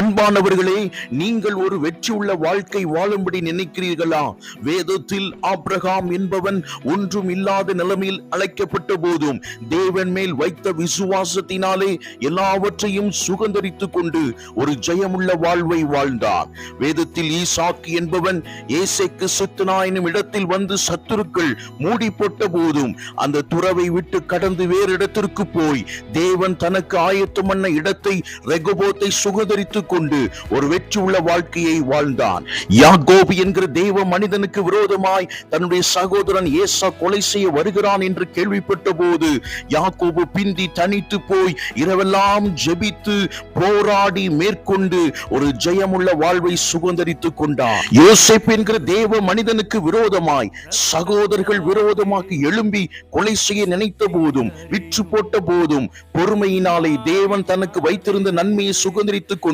அன்பானவர்களே, நீங்கள் ஒரு வெற்றி உள்ள வாழ்க்கை வாழும்படி நினைக்கிறீர்களா? வேதத்தில் ஆபிரகாம் என்பவன் ஒன்றும் இல்லாத நிலைமையில் அழைக்கப்பட்ட போதும் தேவன் மேல் வைத்த விசுவாசத்தினாலே எல்லாவற்றையும் சுகந்தரித்துக் கொண்டு ஒரு ஜெயமுள்ள வாழ்வை வாழ்ந்தார். வேதத்தில் ஈசாக்கு என்பவன் ஏசேக்கு செத்துனா என்னும் இடத்தில் வந்து சத்துருக்கள் மூடி போட்ட போதும் அந்த துறவை விட்டு கடந்து வேறு இடத்திற்கு போய் தேவன் தனக்கு ஆயத்தம் பண்ண இடத்தை ரெகோபோத்தை சுகந்தரித்துக் கொண்டு ஒரு வெற்றி உள்ள வாழ்க்கையை வாழ்ந்தான். யாக்கோபு என்கிற தேவ மனிதனுக்கு விரோதமாய் தன்னுடைய சகோதரன் ஏசா கொலை செய்ய வருகிறான் என்று கேள்விப்பட்ட போது யாக்கோபு பிந்தி தனித்து போய் இரவெல்லாம் ஜெபித்து போராடி மேற்கொண்டு ஒரு ஜெயமுள்ள வாழ்வை சுகந்தரித்துக் கொண்டார். யோசேப்பு என்கிற தேவ மனிதனுக்கு விரோதமாய் சகோதரர்கள் விரோதமாக எழும்பி கொலை செய்ய நினைத்த போதும் விற்று போட்ட போதும் பொறுமையினாலே தேவன் தனக்கு வைத்திருந்த நன்மையை சுகந்தரித்துக் கொண்டு